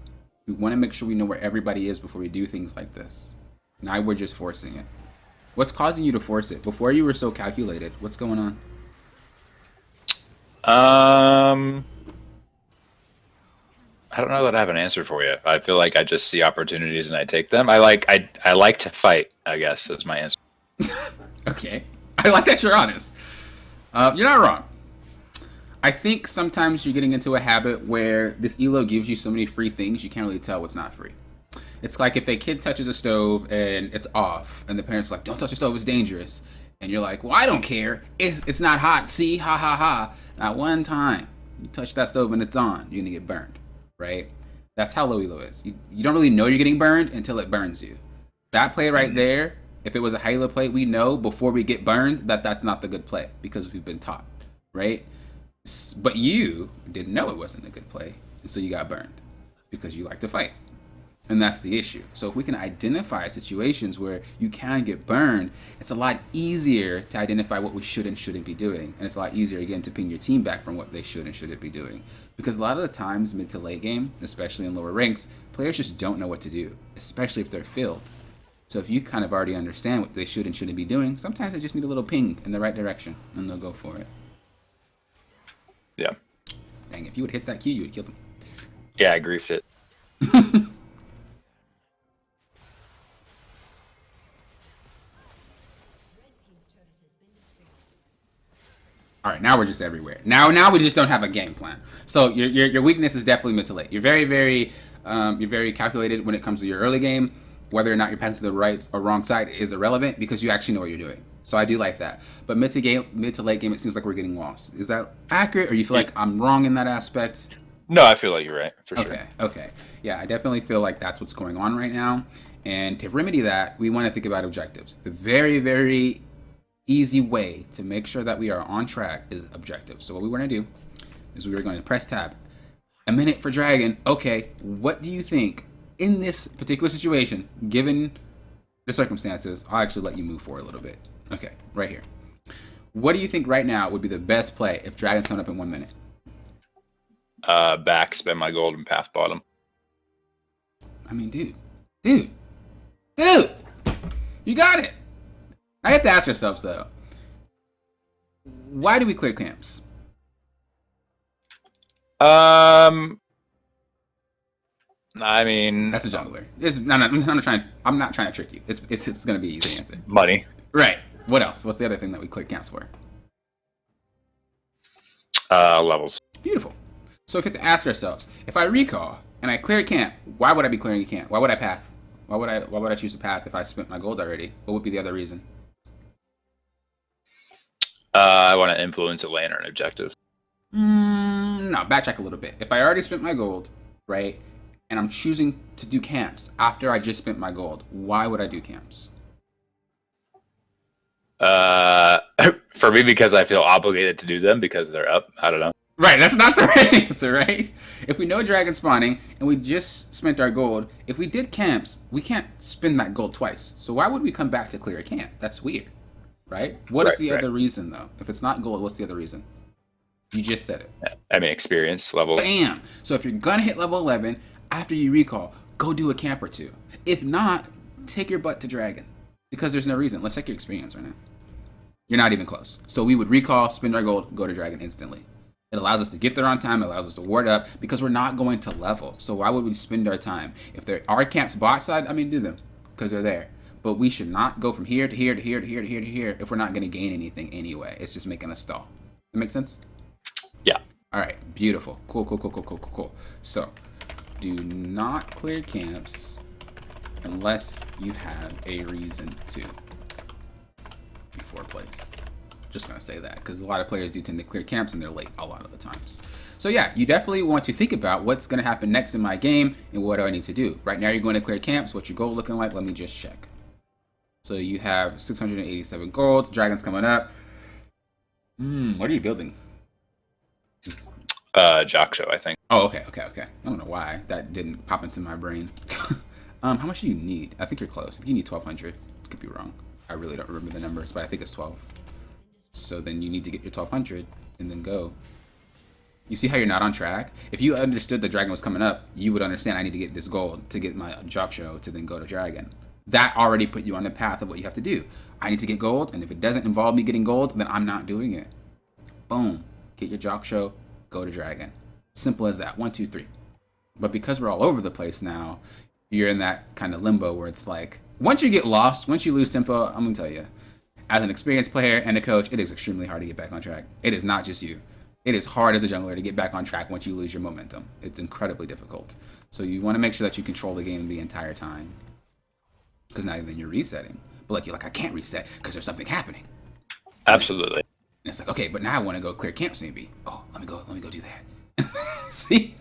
We want to make sure we know where everybody is before we do things like this. Now we're just forcing it. What's causing you to force it? Before you were so calculated. What's going on? I don't know that I have an answer for you. I feel like I just see opportunities and I take them. I like to fight, I guess, is my answer. Okay. I like that you're honest. You're not wrong. I think sometimes you're getting into a habit where this ELO gives you so many free things you can't really tell what's not free. It's like if a kid touches a stove and it's off, and the parents are like, don't touch the stove, it's dangerous. And you're like, well, I don't care. It's not hot. See? Ha ha ha. Not one time you touch that stove and it's on, you're going to get burned, right? That's how low elo is. You don't really know you're getting burned until it burns you. That play right there, if it was a high elo play, we know before we get burned that that's not the good play because we've been taught, right? But you didn't know it wasn't a good play, and so you got burned because you like to fight. And that's the issue. So if we can identify situations where you can get burned, it's a lot easier to identify what we should and shouldn't be doing. And it's a lot easier, again, to ping your team back from what they should and shouldn't be doing. Because a lot of the times, mid to late game, especially in lower ranks, players just don't know what to do, especially if they're filled. So if you kind of already understand what they should and shouldn't be doing, sometimes they just need a little ping in the right direction, and they'll go for it. Yeah. Dang, if you would hit that Q, you would kill them. Yeah, I griefed it. All right, now we're just everywhere. Now we just don't have a game plan. So your weakness is definitely mid to late. You're very calculated when it comes to your early game. Whether or not you're passing to the right or wrong side is irrelevant because you actually know what you're doing. So I do like that. But mid to late game, it seems like we're getting lost. Is that accurate, or you feel like I'm wrong in that aspect? No, I feel like you're right for sure. Okay. Yeah, I definitely feel like that's what's going on right now. And to remedy that, we want to think about objectives. The very easy way to make sure that we are on track is objectives. So what we want to do is we are going to press tab. A minute for Dragon. Okay, what do you think in this particular situation, given the circumstances? I'll actually let you move forward a little bit. Okay, right here. What do you think right now would be the best play if Dragon's coming up in 1 minute? Back, spend my gold, and path bottom. I mean, dude, you got it. I have to ask ourselves though, why do we clear camps? I mean, That's a jungler. I'm not trying to trick you. It's gonna be an easy answer. money. Right. What else? What's the other thing that we clear camps for? Levels. Beautiful. So if we have to ask ourselves, if I recall and I clear a camp, why would I be clearing a camp? Why would I path? Why would I choose a path if I spent my gold already? What would be the other reason? I want to influence a lane or an objective. No, backtrack a little bit. If I already spent my gold, right, and I'm choosing to do camps after I just spent my gold, why would I do camps? For me, because I feel obligated to do them because they're up. I don't know. Right, that's not the right answer, right? If we know dragon spawning and we just spent our gold, if we did camps, we can't spend that gold twice. So why would we come back to clear a camp? That's weird, right? What is the other reason, though? If it's not gold, what's the other reason? You just said it. I mean, experience levels. Bam! So if you're gonna hit level 11, after you recall, go do a camp or two. If not, take your butt to dragon. Because there's no reason. Let's check your experience right now. You're not even close. So we would recall, spend our gold, go to dragon instantly. It allows us to get there on time. It allows us to ward up because we're not going to level. So why would we spend our time? If there are camps bot side, I mean, do them because they're there. But we should not go from here to here to here to here to here to here if we're not going to gain anything anyway. It's just making us stall. That make sense? Yeah. All right. Beautiful. Cool. So do not clear camps unless you have a reason to before plays. Just gonna say that because a lot of players do tend to clear camps and they're late a lot of the times. So yeah, you definitely want to think about what's gonna happen next in my game and what do I need to do. Right now you're going to clear camps. What's your goal looking like? Let me just check. So you have 687 gold. Dragon's coming up. What are you building? Jaksho, I think. Oh, okay. I don't know why that didn't pop into my brain. How much do you need? I think you're close. I think you need 1,200. Could be wrong. I really don't remember the numbers, but I think it's 12. So then you need to get your 1,200 and then go. You see how you're not on track? If you understood the dragon was coming up, you would understand I need to get this gold to get my Jaksho to then go to dragon. That already put you on the path of what you have to do. I need to get gold, and if it doesn't involve me getting gold, then I'm not doing it. Boom. Get your Jaksho, go to dragon. Simple as that. 1, 2, 3. But because we're all over the place now, you're in that kind of limbo where it's like, once you get lost, once you lose tempo, I'm going to tell you, as an experienced player and a coach, it is extremely hard to get back on track. It is not just you. It is hard as a jungler to get back on track once you lose your momentum. It's incredibly difficult. So you want to make sure that you control the game the entire time. Because now then you're resetting. But like you're like, I can't reset because there's something happening. Absolutely. And it's like, okay, but now I want to go clear camps maybe. Oh, let me go do that. See?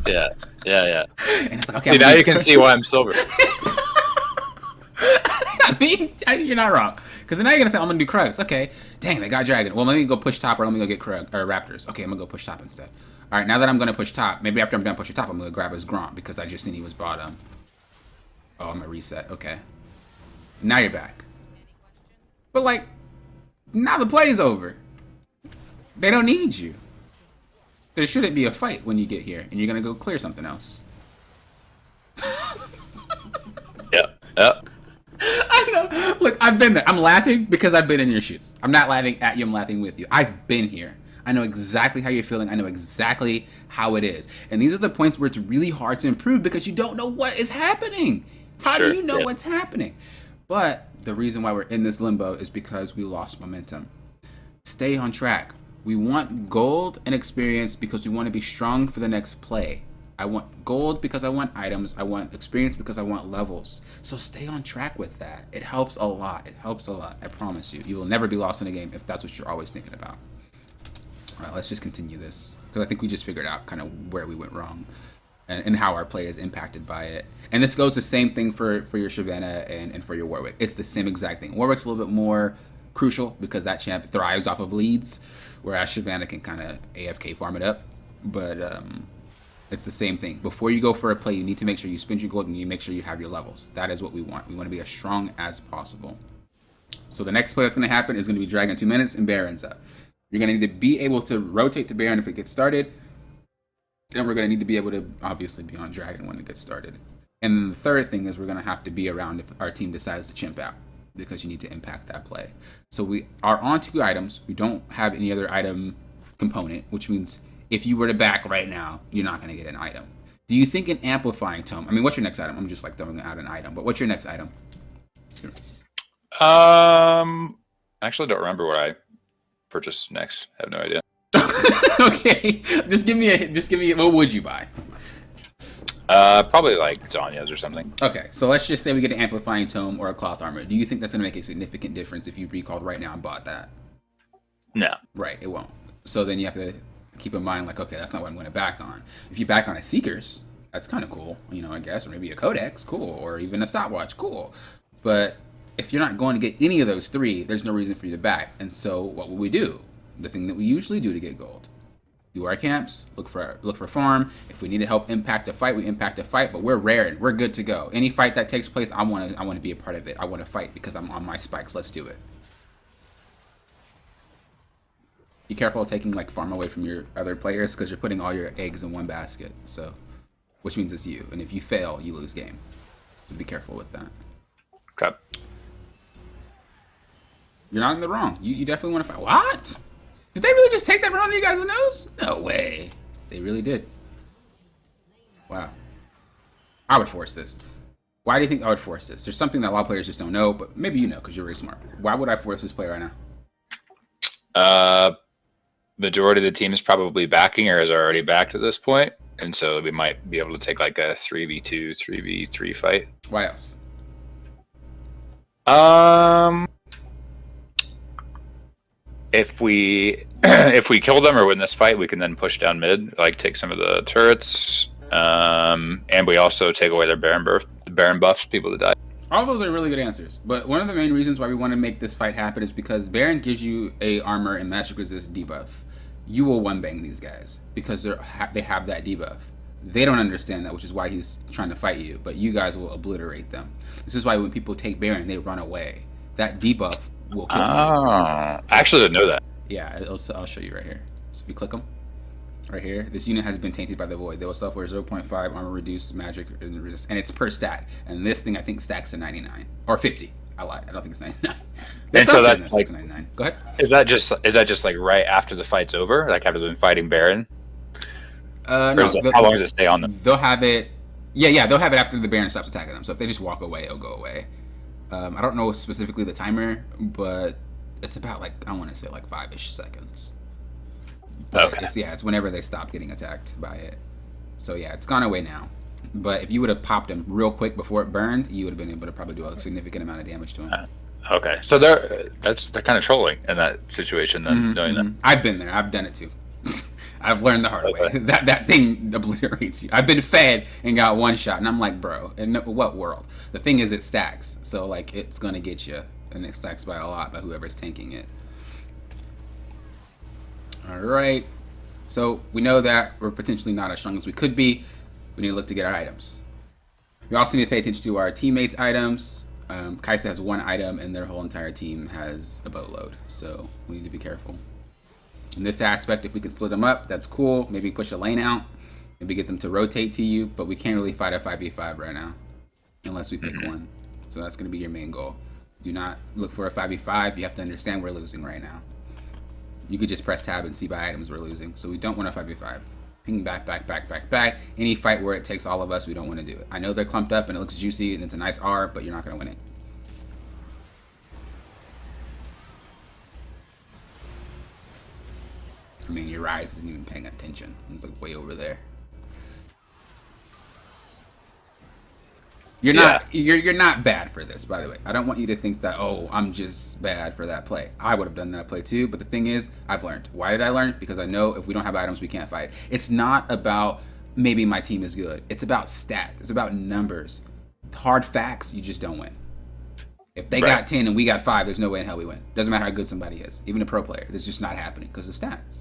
Yeah. Yeah. And it's like, okay, See, now you can see why I'm silver. I mean, you're not wrong. Because now you're gonna say, I'm gonna do Krugs. Okay, dang, they got Dragon. Well, let me go push top, or let me go get Krug or Raptors. Okay, I'm gonna go push top instead. All right, now that I'm gonna push top, maybe after I'm done pushing top, I'm gonna grab his Gromp because I just seen he was bottom. Oh, I'm gonna reset. Okay, now you're back. But like, now the play's over. They don't need you. There shouldn't be a fight when you get here, and you're gonna go clear something else. Yep. I know. Look, I've been there. I'm laughing because I've been in your shoes. I'm not laughing at you. I'm laughing with you. I've been here. I know exactly how you're feeling. I know exactly how it is. And these are the points where it's really hard to improve because you don't know what is happening. How do you know what's happening? But the reason why we're in this limbo is because we lost momentum. Stay on track. We want gold and experience because we want to be strong for the next play. I want gold because I want items. I want experience because I want levels. So stay on track with that. It helps a lot. It helps a lot. I promise you. You will never be lost in a game if that's what you're always thinking about. All right, let's just continue this. Because I think we just figured out kind of where we went wrong and how our play is impacted by it. And this goes the same thing for your Shyvana and for your Warwick. It's the same exact thing. Warwick's a little bit more crucial because that champ thrives off of leads, whereas Shyvana can kind of AFK farm it up. But it's the same thing. Before you go for a play, you need to make sure you spend your gold and you make sure you have your levels. That is what we want. We want to be as strong as possible. So the next play that's going to happen is going to be Dragon 2 minutes and Baron's up. You're going to need to be able to rotate to Baron if it gets started. And we're going to need to be able to obviously be on Dragon when it gets started. And then the third thing is we're going to have to be around if our team decides to chimp out because you need to impact that play. So we are on 2 items. We don't have any other item component, which means if you were to back right now, you're not going to get an item. Do you think an amplifying tome? I mean, what's your next item? I'm just like throwing out an item, but what's your next item? I actually don't remember what I purchased next. I have no idea. Okay, just give me. What would you buy? Probably like Zanya's or something. Okay, so let's just say we get an amplifying tome or a cloth armor. Do you think that's going to make a significant difference if you recalled right now and bought that? No. Right, it won't. So then you have to keep in mind, like, okay, that's not what I'm going to back on. If you back on a Seekers, that's kind of cool, I guess, or maybe a Codex, cool, or even a stopwatch, cool. But if you're not going to get any of those 3, there's no reason for you to back. And so what will we do? The thing that we usually do to get gold. Do our camps, look for farm. If we need to help impact a fight, we impact a fight, but we're raring. We're good to go. Any fight that takes place, I want to be a part of it. I want to fight because I'm on my spikes. Let's do it. Be careful of taking like farm away from your other players because you're putting all your eggs in one basket. So, which means it's you. And if you fail, you lose game. So be careful with that. Okay. You're not in the wrong. You definitely want to fight. What? Did they really just take that from under you guys' nose? No way. They really did. Wow. I would force this. Why do you think I would force this? There's something that a lot of players just don't know, but maybe you know because you're really smart. Why would I force this play right now? Majority of the team is probably backing or is already backed at this point, and so we might be able to take like a 3v2, 3v3 fight. Why else? If we kill them or win this fight, we can then push down mid, like take some of the turrets, and we also take away their Baron buffs, people that die. All those are really good answers, but one of the main reasons why we want to make this fight happen is because Baron gives you a armor and magic resist debuff. You will one bang these guys because they have that debuff. They don't understand that, which is why he's trying to fight you, but you guys will obliterate them. This is why when people take Baron, they run away. That debuff will kill them. I actually didn't know that. Yeah, I'll show you right here. So if you click them, right here, this unit has been tainted by the void. They will suffer 0.5 armor reduced magic resist, and it's per stack. And this thing I think stacks to 99 or 50. I lied. I don't think it's 99. And so that's like 99. Go ahead. Is that just like right after the fight's over, like after they've been fighting Baron? No. How long does it stay on them? They'll have it. Yeah. They'll have it after the Baron stops attacking them. So if they just walk away, it'll go away. I don't know specifically the timer, but it's about like I want to say like 5-ish seconds. But okay. It's whenever they stop getting attacked by it. So yeah, it's gone away now. But if you would have popped him real quick before it burned, you would have been able to probably do a significant amount of damage to him. Okay, so they're kind of trolling in that situation then, knowing that. I've been there. I've done it too. I've learned the hard way. Okay. That thing obliterates you. I've been fed and got one shot, and I'm like, bro, in what world? The thing is, it stacks, so like it's gonna get you, and it stacks by a lot by whoever's tanking it. All right. So we know that we're potentially not as strong as we could be. We need to look to get our items. We also need to pay attention to our teammates' items. Kai'Sa has one item, and their whole entire team has a boatload. So we need to be careful. In this aspect, if we can split them up, that's cool. Maybe push a lane out. Maybe get them to rotate to you. But we can't really fight a 5v5 right now. Unless we pick one. So that's going to be your main goal. Do not look for a 5v5. You have to understand we're losing right now. You could just press tab and see by items we're losing. So we don't want a 5v5. Ping back, back, back, back, back. Any fight where it takes all of us, we don't want to do it. I know they're clumped up and it looks juicy and it's a nice R, but you're not going to win it. I mean, your Ryze isn't even paying attention. It's like way over there. You're not bad for this, by the way. I don't want you to think that, oh, I'm just bad for that play. I would have done that play too, but the thing is, I've learned. Why did I learn? Because I know if we don't have items, we can't fight. It's not about maybe my team is good. It's about stats. It's about numbers. Hard facts, you just don't win. If they got 10 and we got 5, there's no way in hell we win. Doesn't matter how good somebody is. Even a pro player. It's just not happening because of stats.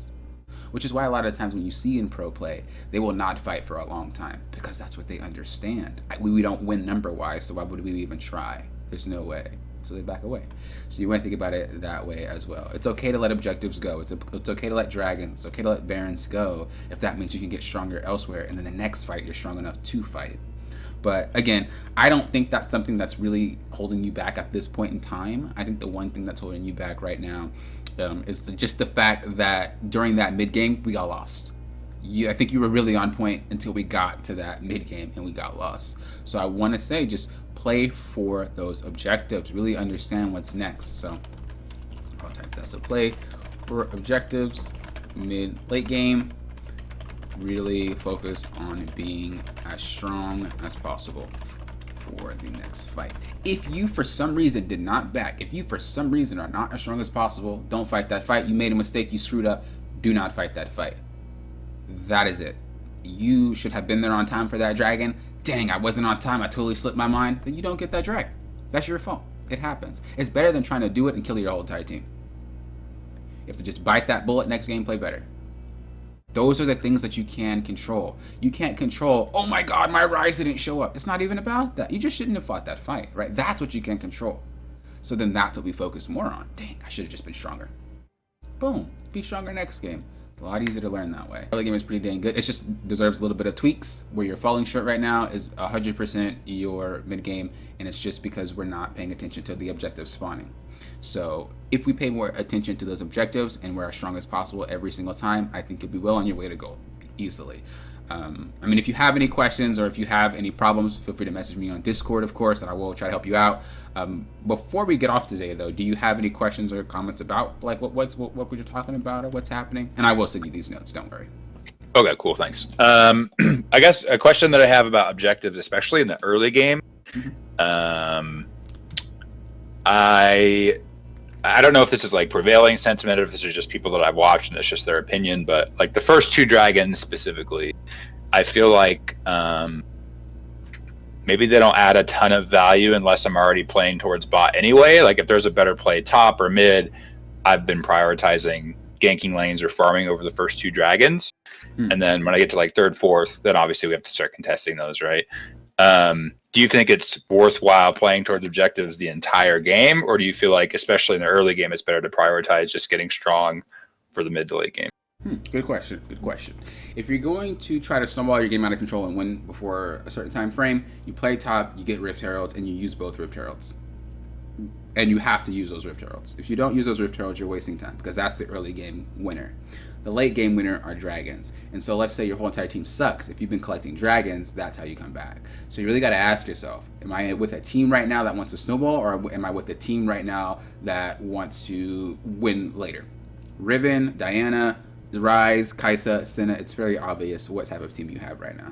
Which is why a lot of times when you see in pro play, they will not fight for a long time because that's what they understand. We don't win number-wise, so why would we even try? There's no way. So they back away. So you want to think about it that way as well. It's okay to let objectives go. It's okay to let dragons. It's okay to let barons go if that means you can get stronger elsewhere, and then the next fight you're strong enough to fight it. But again, I don't think that's something that's really holding you back at this point in time. I think the one thing that's holding you back right now is just the fact that during that mid game we got lost. I think you were really on point until we got to that mid game and we got lost. So I want to say just play for those objectives. Really understand what's next. So I'll type that. So play for objectives late game. Really focus on being as strong as possible for the next fight. If you for some reason did not back, if you for some reason are not as strong as possible, don't fight that fight. You made a mistake, you screwed up, do not fight that fight. That is it. You should have been there on time for that dragon. Dang, I wasn't on time, I totally slipped my mind. Then you don't get that dragon. That's your fault. It happens. It's better than trying to do it and kill your whole entire team. You have to just bite that bullet, next game play better. Those are the things that you can control. You can't control, oh my god, my Ryze didn't show up. It's not even about that. You just shouldn't have fought that fight, right? That's what you can control. So then that's what we focus more on. Dang, I should have just been stronger. Boom, be stronger next game. It's a lot easier to learn that way. Early game is pretty dang good. It just deserves a little bit of tweaks. Where you're falling short right now is 100% your mid game, and it's just because we're not paying attention to the objective spawning. So if we pay more attention to those objectives and we're as strong as possible every single time, I think you'll be well on your way to goal easily. I mean, if you have any questions or if you have any problems, feel free to message me on Discord, of course, and I will try to help you out. Before we get off today, though, do you have any questions or comments about like what we're talking about or what's happening? And I will send you these notes. Don't worry. Okay, cool. Thanks. I guess a question that I have about objectives, especially in the early game. I don't know if this is like prevailing sentiment or if this is just people that I've watched and it's just their opinion, but like the first 2 dragons specifically, I feel like maybe they don't add a ton of value unless I'm already playing towards bot anyway. Like if there's a better play top or mid, I've been prioritizing ganking lanes or farming over the first 2 dragons. And then when I get to like 3rd, 4th, then obviously we have to start contesting those, right? Do you think it's worthwhile playing towards objectives the entire game, or do you feel like, especially in the early game, it's better to prioritize just getting strong for the mid to late game? Good question. Good question. If you're going to try to snowball your game out of control and win before a certain time frame, you play top, you get Rift Heralds, and you use both Rift Heralds. And you have to use those Rift Heralds. If you don't use those Rift Heralds, you're wasting time because that's the early game winner. The late game winner are dragons. And so let's say your whole entire team sucks. If you've been collecting dragons, that's how you come back. So you really got to ask yourself, am I with a team right now that wants to snowball, or am I with a team right now that wants to win later? Riven, Diana, Ryze, Kai'Sa, Senna, it's very obvious what type of team you have right now.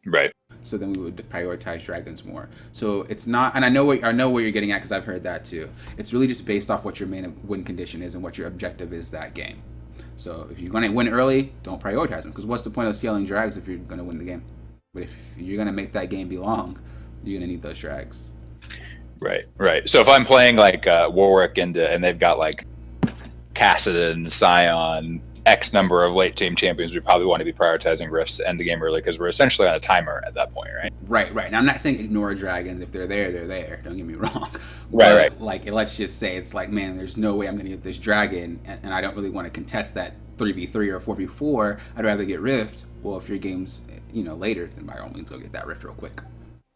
Right. So then we would prioritize dragons more. So it's not, and I know what you're getting at because I've heard that too. It's really just based off what your main win condition is and what your objective is that game. So if you're going to win early, don't prioritize them. Because what's the point of scaling drags if you're going to win the game? But if you're going to make that game be long, you're going to need those drags. Right, right. So if I'm playing like Warwick and they've got like Kassadin, Scion, X number of late game champions, we probably want to be prioritizing rifts to end the game early because we're essentially on a timer at that point, right? Right, right. Now I'm not saying ignore dragons. If they're there, they're there. Don't get me wrong. Right, right. Like, let's just say it's like, man, there's no way I'm going to get this dragon, and I don't really want to contest that 3v3 or 4v4. I'd rather get rift. Well, if your game's later, then by all means go get that rift real quick.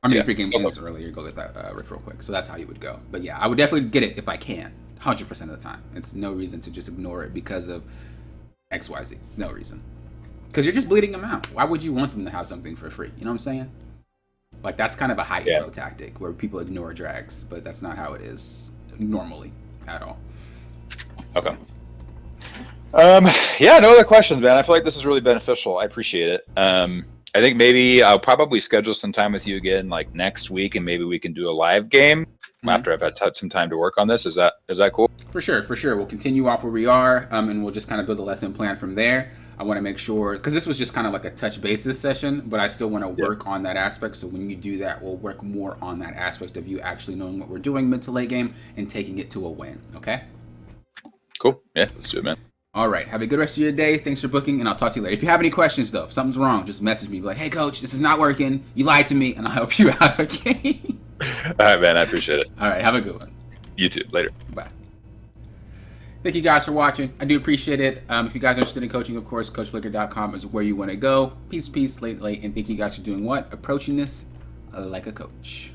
I mean, if your game ends earlier, go get that rift real quick. So that's how you would go. But yeah, I would definitely get it if I can, 100% of the time. It's no reason to just ignore it because of XYZ. No reason. Because you're just bleeding them out. Why would you want them to have something for free? You know what I'm saying? Like, that's kind of a high elo tactic where people ignore drags, but that's not how it is normally at all. Okay. Yeah, no other questions, man. I feel like this is really beneficial. I appreciate it. I think maybe I'll probably schedule some time with you again, like next week, and maybe we can do a live game after I've had some time to work on this. Is that cool? For sure. We'll continue off where we are, and we'll just kind of build a lesson plan from there. I want to make sure, because this was just kind of like a touch basis session, but I still want to work on that aspect. So when you do that, we'll work more on that aspect of you actually knowing what we're doing mid to late game and taking it to a win. Okay? Cool. Yeah, let's do it, man. All right. Have a good rest of your day. Thanks for booking, and I'll talk to you later. If you have any questions, though, if something's wrong, just message me. Be like, hey, coach, this is not working. You lied to me, and I'll help you out, okay? All right, man. I appreciate it. All right. Have a good one. You too. Later. Bye. Thank you guys for watching. I do appreciate it. If you guys are interested in coaching, of course, CoachBlaker.com is where you want to go. Peace, late, and thank you guys for doing what? Approaching this like a coach.